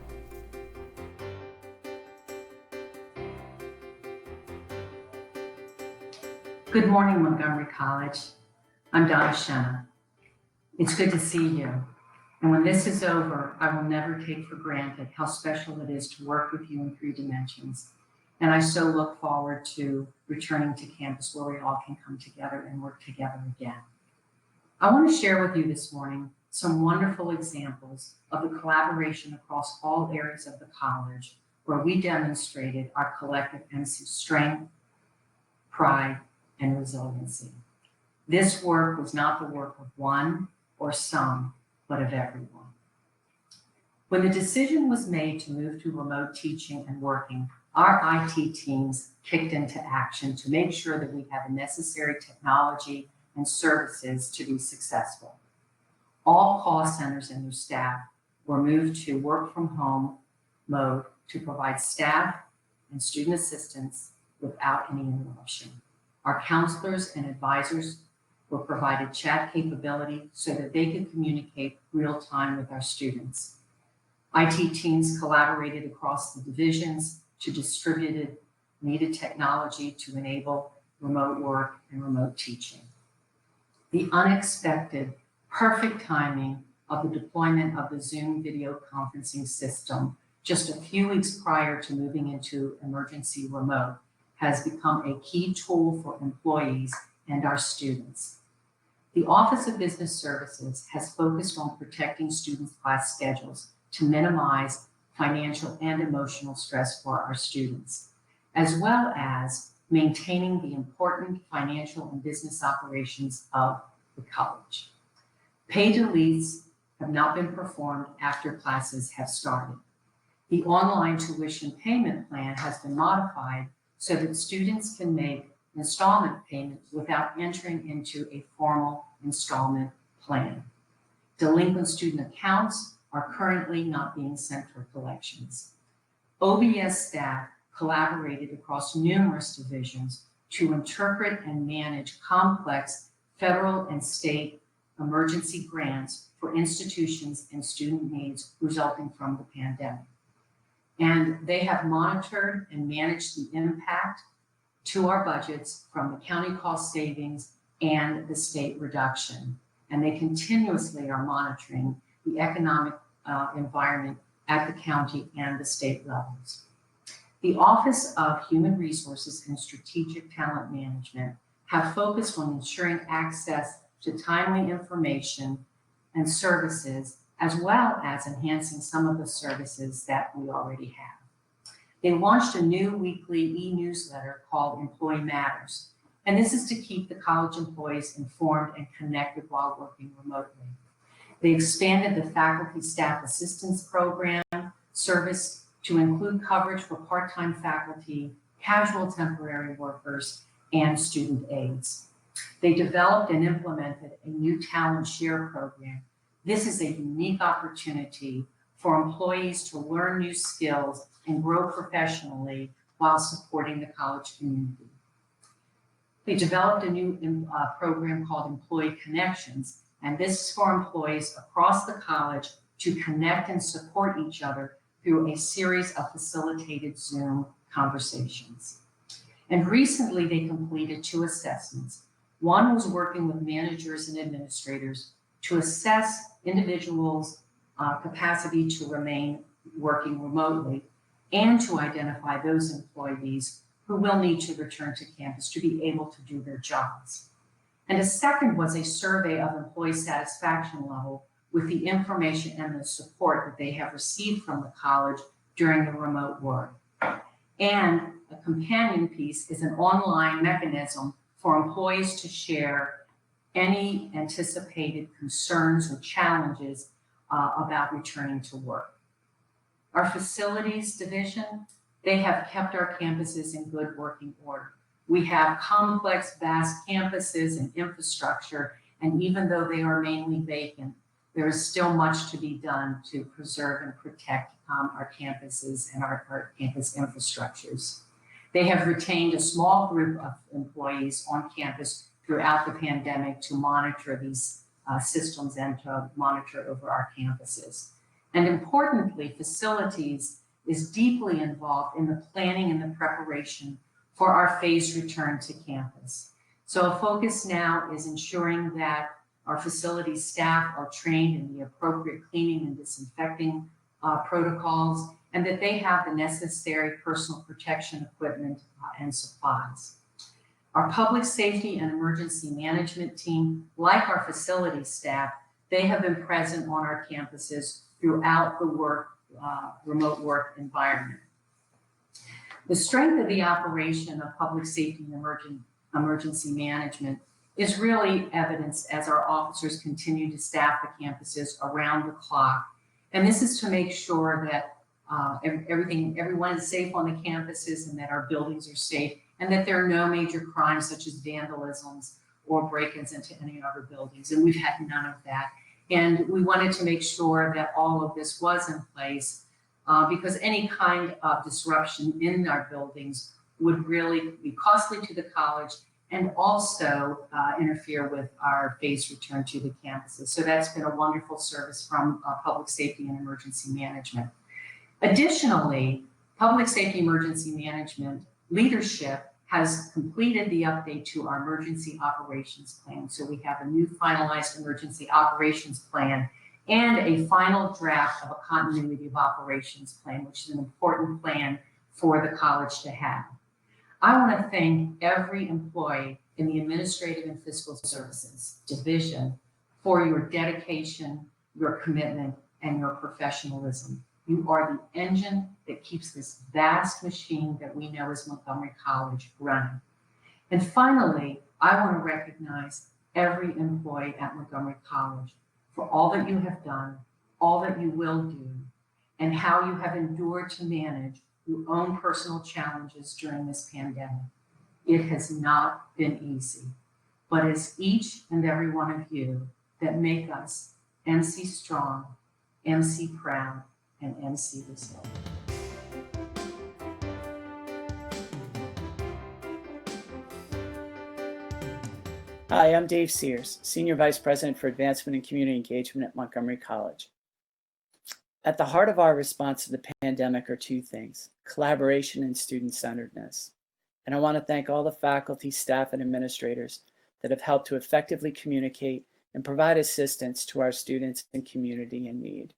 Good morning, Montgomery College. I'm Donna Shenna. It's good to see you. And when this is over, I will never take for granted how special it is to work with you in 3 dimensions. And I so look forward to returning to campus where we all can come together and work together again. I want to share with you this morning some wonderful examples of the collaboration across all areas of the college where we demonstrated our collective MC strength, pride, and resiliency. This work was not the work of one or some, but of everyone. When the decision was made to move to remote teaching and working, our IT teams kicked into action to make sure that we had the necessary technology and services to be successful. All call centers and their staff were moved to work from home mode to provide staff and student assistance without any interruption. Our counselors and advisors were provided chat capability so that they could communicate real time with our students. IT teams collaborated across the divisions to distribute needed technology to enable remote work and remote teaching. The unexpected, perfect timing of the deployment of the Zoom video conferencing system just a few weeks prior to moving into emergency remote has become a key tool for employees and our students. The Office of Business Services has focused on protecting students' class schedules to minimize financial and emotional stress for our students, as well as maintaining the important financial and business operations of the college. Paid deletes have not been performed after classes have started. The online tuition payment plan has been modified so that students can make installment payments without entering into a formal installment plan. Delinquent student accounts are currently not being sent for collections. OBS staff collaborated across numerous divisions to interpret and manage complex federal and state emergency grants for institutions and student needs resulting from the pandemic. And they have monitored and managed the impact to our budgets from the county cost savings and the state reduction. And they continuously are monitoring the economic environment at the county and the state levels. The Office of Human Resources and Strategic Talent Management have focused on ensuring access to timely information and services, as well as enhancing some of the services that we already have. They launched a new weekly e-newsletter called Employee Matters, and this is to keep the college employees informed and connected while working remotely. They expanded the Faculty Staff Assistance Program service to include coverage for part-time faculty, casual temporary workers, and student aides. They developed and implemented a new talent share program. This is a unique opportunity for employees to learn new skills and grow professionally while supporting the college community. They developed a new program called Employee Connections, and this is for employees across the college to connect and support each other through a series of facilitated Zoom conversations. And recently they completed 2 assessments. One was working with managers and administrators to assess individuals' capacity to remain working remotely and to identify those employees who will need to return to campus to be able to do their jobs. And a second was a survey of employee satisfaction level with the information and the support that they have received from the college during the remote work. And a companion piece is an online mechanism for employees to share any anticipated concerns or challenges about returning to work. Our facilities division, they have kept our campuses in good working order. We have complex, vast campuses and infrastructure, and even though they are mainly vacant, there is still much to be done to preserve and protect our campuses and our campus infrastructures. They have retained a small group of employees on campus throughout the pandemic to monitor these systems and to monitor over our campuses. And importantly, facilities is deeply involved in the planning and the preparation for our phased return to campus. So a focus now is ensuring that our facility staff are trained in the appropriate cleaning and disinfecting protocols, and that they have the necessary personal protection equipment and supplies. Our public safety and emergency management team, like our facility staff, they have been present on our campuses throughout the remote work environment. The strength of the operation of public safety and emergency management is really evidenced as our officers continue to staff the campuses around the clock. And this is to make sure that everyone is safe on the campuses and that our buildings are safe and that there are no major crimes such as vandalisms or break-ins into any other buildings. And we've had none of that. And we wanted to make sure that all of this was in place because any kind of disruption in our buildings would really be costly to the college and also interfere with our phased return to the campuses. So that's been a wonderful service from public safety and emergency management. Additionally, public safety emergency management leadership has completed the update to our emergency operations plan. So we have a new finalized emergency operations plan and a final draft of a continuity of operations plan, which is an important plan for the college to have. I want to thank every employee in the Administrative and Fiscal Services Division for your dedication, your commitment, and your professionalism. You are the engine that keeps this vast machine that we know as Montgomery College running. And finally, I want to recognize every employee at Montgomery College for all that you have done, all that you will do, and how you have endured to manage your own personal challenges during this pandemic. It has not been easy, but it's each and every one of you that make us MC Strong, MC Proud, and MC Resilient. Hi, I'm Dave Sears, Senior Vice President for Advancement and Community Engagement at Montgomery College. At the heart of our response to the pandemic are two things: collaboration and student-centeredness. And I want to thank all the faculty, staff, and administrators that have helped to effectively communicate and provide assistance to our students and community in need.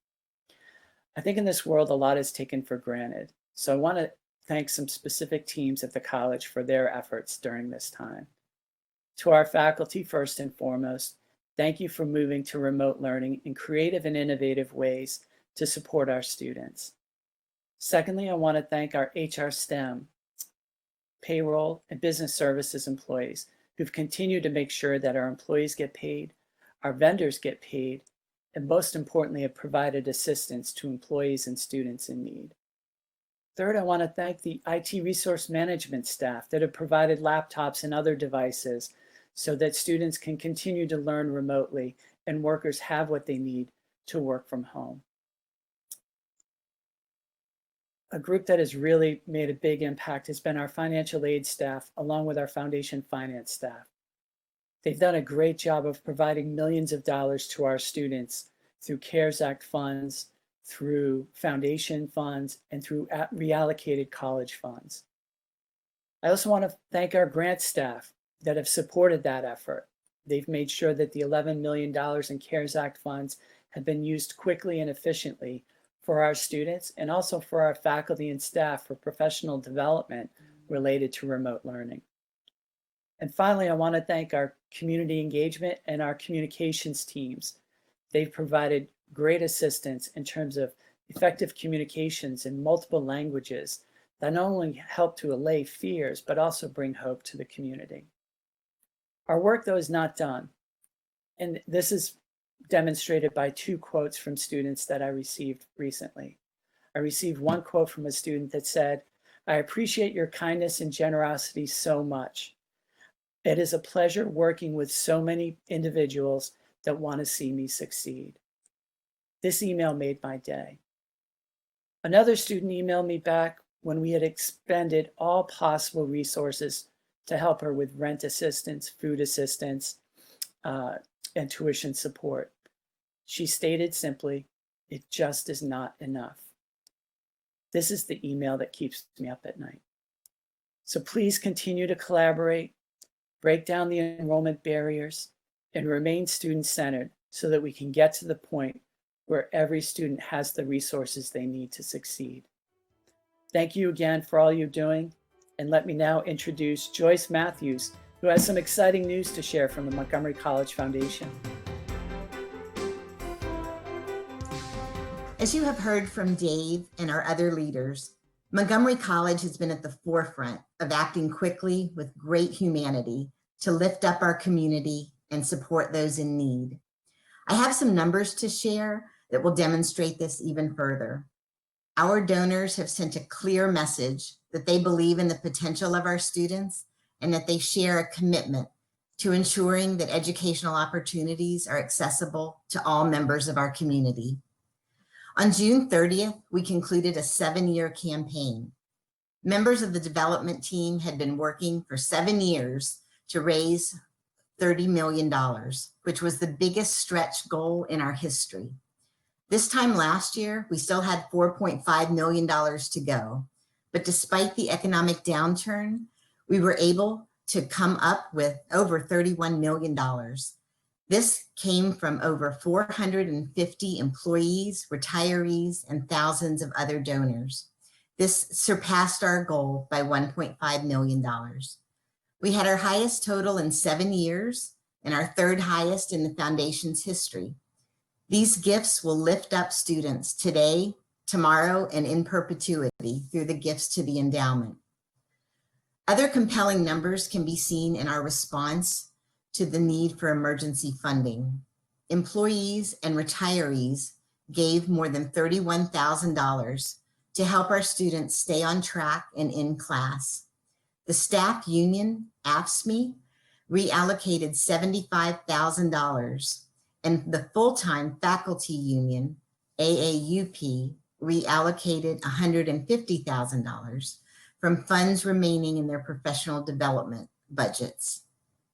I think in this world, a lot is taken for granted. So I want to thank some specific teams at the college for their efforts during this time. To our faculty, first and foremost, thank you for moving to remote learning in creative and innovative ways to support our students. Secondly, I want to thank our HR STEM, payroll, and business services employees who've continued to make sure that our employees get paid, our vendors get paid, and most importantly, have provided assistance to employees and students in need. Third, I want to thank the IT resource management staff that have provided laptops and other devices so that students can continue to learn remotely and workers have what they need to work from home. A group that has really made a big impact has been our financial aid staff, along with our foundation finance staff. They've done a great job of providing millions of dollars to our students through CARES Act funds, through foundation funds, and through reallocated college funds. I also want to thank our grant staff that have supported that effort. They've made sure that the $11 million in CARES Act funds have been used quickly and efficiently for our students and also for our faculty and staff for professional development related to remote learning. And finally, I want to thank our community engagement and our communications teams. They've provided great assistance in terms of effective communications in multiple languages that not only help to allay fears, but also bring hope to the community. Our work, though, is not done. And this is demonstrated by two quotes from students that I received recently. I received one quote from a student that said, "I appreciate your kindness and generosity so much. It is a pleasure working with so many individuals that want to see me succeed." This email made my day. Another student emailed me back when we had expended all possible resources to help her with rent assistance, food assistance, and tuition support. She stated simply, "It just is not enough." This is the email that keeps me up at night. So please continue to collaborate, break down the enrollment barriers, and remain student-centered so that we can get to the point where every student has the resources they need to succeed. Thank you again for all you're doing. And let me now introduce Joyce Matthews, who has some exciting news to share from the Montgomery College Foundation. As you have heard from Dave and our other leaders, Montgomery College has been at the forefront of acting quickly with great humanity to lift up our community and support those in need. I have some numbers to share that will demonstrate this even further. Our donors have sent a clear message that they believe in the potential of our students and that they share a commitment to ensuring that educational opportunities are accessible to all members of our community. On June 30th, we concluded a 7-year campaign. Members of the development team had been working for 7 years to raise $30 million, which was the biggest stretch goal in our history. This time last year, we still had $4.5 million to go. But despite the economic downturn, we were able to come up with over $31 million. This came from over 450 employees, retirees, and thousands of other donors. This surpassed our goal by $1.5 million. We had our highest total in 7 years and our third highest in the foundation's history. These gifts will lift up students today, tomorrow, and in perpetuity through the gifts to the endowment. Other compelling numbers can be seen in our response to the need for emergency funding. Employees and retirees gave more than $31,000 to help our students stay on track and in class. The staff union, AFSCME, reallocated $75,000, and the full-time faculty union, AAUP, reallocated $150,000 from funds remaining in their professional development budgets.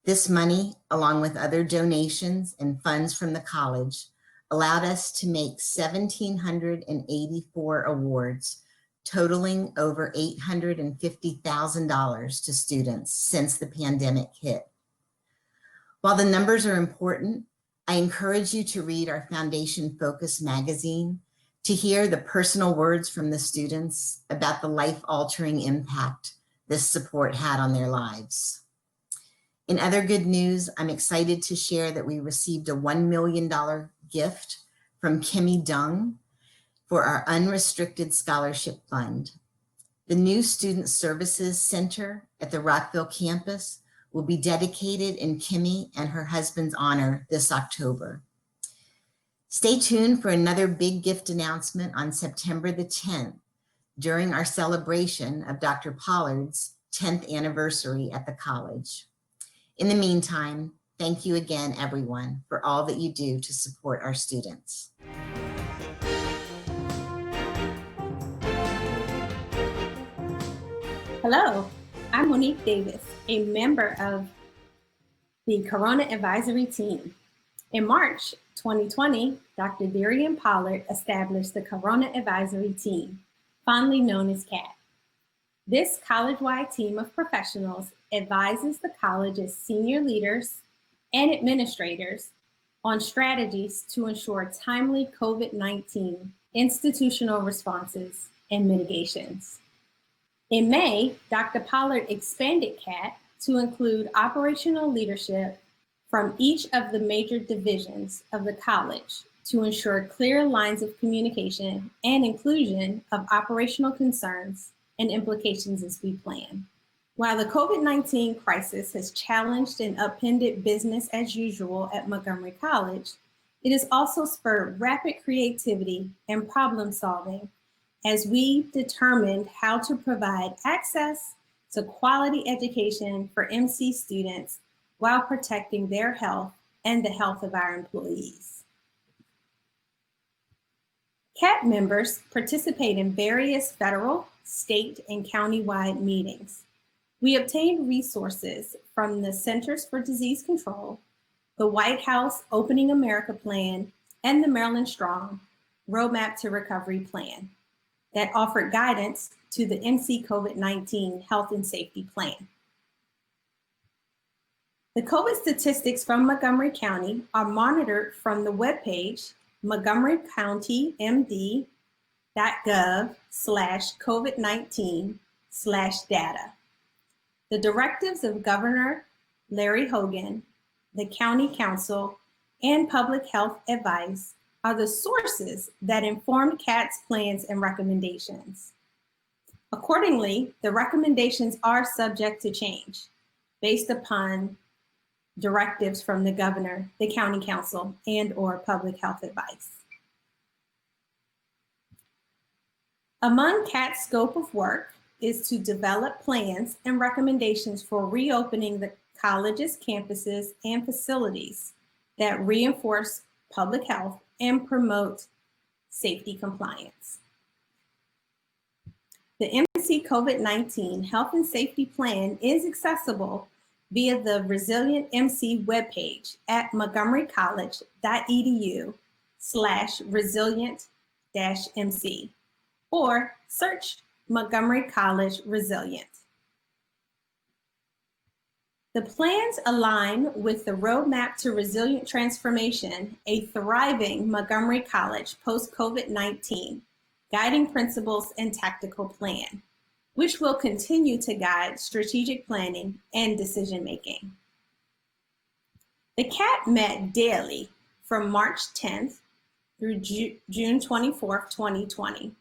This money, along with other donations and funds from the college, allowed us to make 1,784 awards, totaling over $850,000 to students since the pandemic hit. While the numbers are important, I encourage you to read our Foundation Focus magazine to hear the personal words from the students about the life-altering impact this support had on their lives. In other good news, I'm excited to share that we received a $1 million gift from Kimmy Dung for our unrestricted scholarship fund. The new Student Services Center at the Rockville campus will be dedicated in Kimmy and her husband's honor this October. Stay tuned for another big gift announcement on September the 10th during our celebration of Dr. Pollard's 10th anniversary at the college. In the meantime, thank you again, everyone, for all that you do to support our students. Hello, I'm Monique Davis, a member of the Corona Advisory Team. In March 2020, Dr. Darian Pollard established the Corona Advisory Team, fondly known as CAT. This college-wide team of professionals advises the college's senior leaders and administrators on strategies to ensure timely COVID-19 institutional responses and mitigations. In May, Dr. Pollard expanded CAT to include operational leadership from each of the major divisions of the college to ensure clear lines of communication and inclusion of operational concerns and implications as we plan. While the COVID-19 crisis has challenged and upended business as usual at Montgomery College, it has also spurred rapid creativity and problem solving as we determined how to provide access to quality education for MC students while protecting their health and the health of our employees. CAT members participate in various federal, state, and county-wide meetings. We obtain resources from the Centers for Disease Control, the White House Opening America Plan, and the Maryland Strong Roadmap to Recovery Plan that offered guidance to the MC COVID-19 Health and Safety Plan. The COVID statistics from Montgomery County are monitored from the webpage montgomerycountymd.gov/COVID-19/data. The directives of Governor Larry Hogan, the County Council, and public health advice are the sources that inform CAT's plans and recommendations. Accordingly, the recommendations are subject to change based upon directives from the governor, the county council, and/or public health advice. Among CAT's scope of work is to develop plans and recommendations for reopening the college's campuses and facilities that reinforce public health and promote safety compliance. The MC COVID-19 Health and Safety Plan is accessible via the Resilient MC webpage at montgomerycollege.edu/resilient-MC or search Montgomery College Resilient. The plans align with the Roadmap to Resilient Transformation, a thriving Montgomery College post-COVID-19 guiding principles and tactical plan. which will continue to guide strategic planning and decision-making. The CAT met daily from March 10th through June 24th, 2020.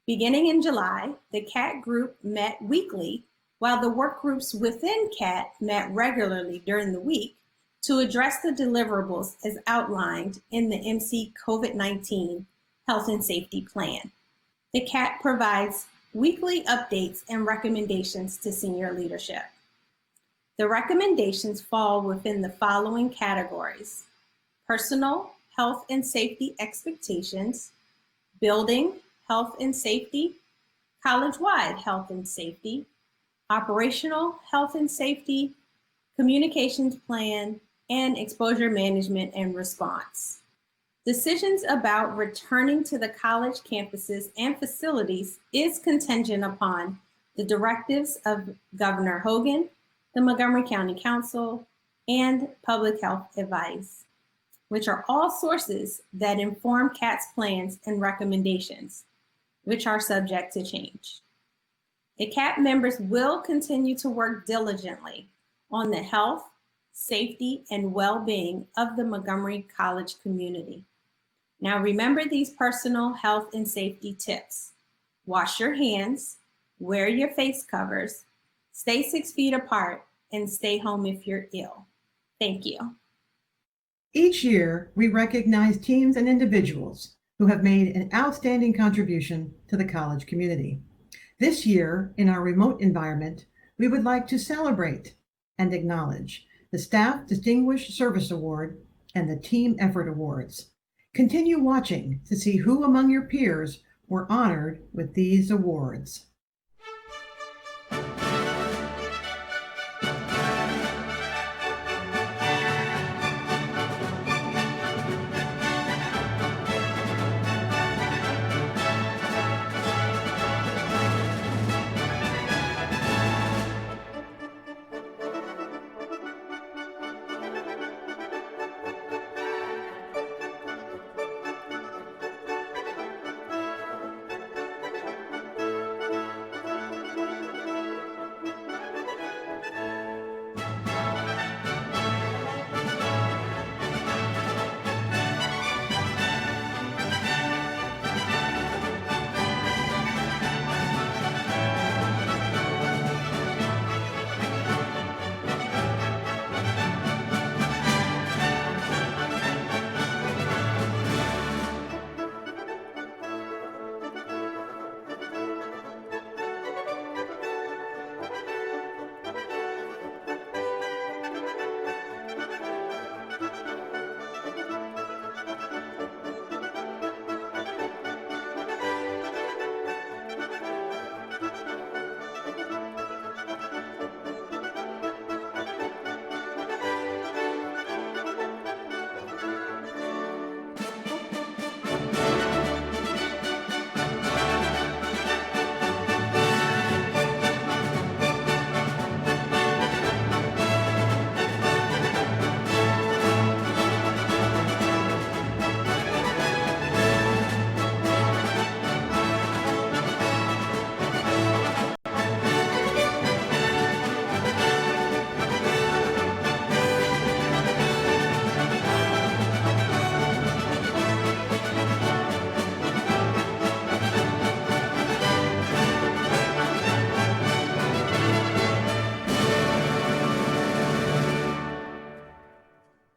Beginning in July, the CAT group met weekly, while the work groups within CAT met regularly during the week to address the deliverables as outlined in the MC COVID-19 Health and Safety Plan. The CAT provides weekly updates and recommendations to senior leadership. The recommendations fall within the following categories: personal health and safety expectations, building health and safety, college-wide health and safety, operational health and safety, communications plan, and exposure management and response. Decisions about returning to the college campuses and facilities is contingent upon the directives of Governor Hogan, the Montgomery County Council, and public health advice, which are all sources that inform CAT's plans and recommendations, which are subject to change. The CAT members will continue to work diligently on the health, safety, and well-being of the Montgomery College community. Now remember these personal health and safety tips. Wash your hands, wear your face covers, stay 6 feet apart, and stay home if you're ill. Thank you. Each year, we recognize teams and individuals who have made an outstanding contribution to the college community. This year, in our remote environment, we would like to celebrate and acknowledge the Staff Distinguished Service Award and the Team Effort Awards. Continue watching to see who among your peers were honored with these awards.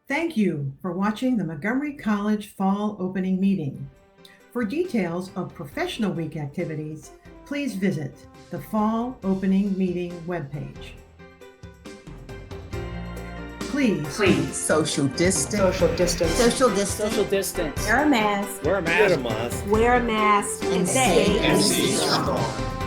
Thank you for watching the Montgomery College Fall Opening Meeting. For details of Professional Week activities, please visit the Fall Opening Meeting webpage. Please social distance. Social distance. Social distance. Social distance. Wear a mask. Wear a Wear a mask. mask. Wear a mask and stay stay MC strong.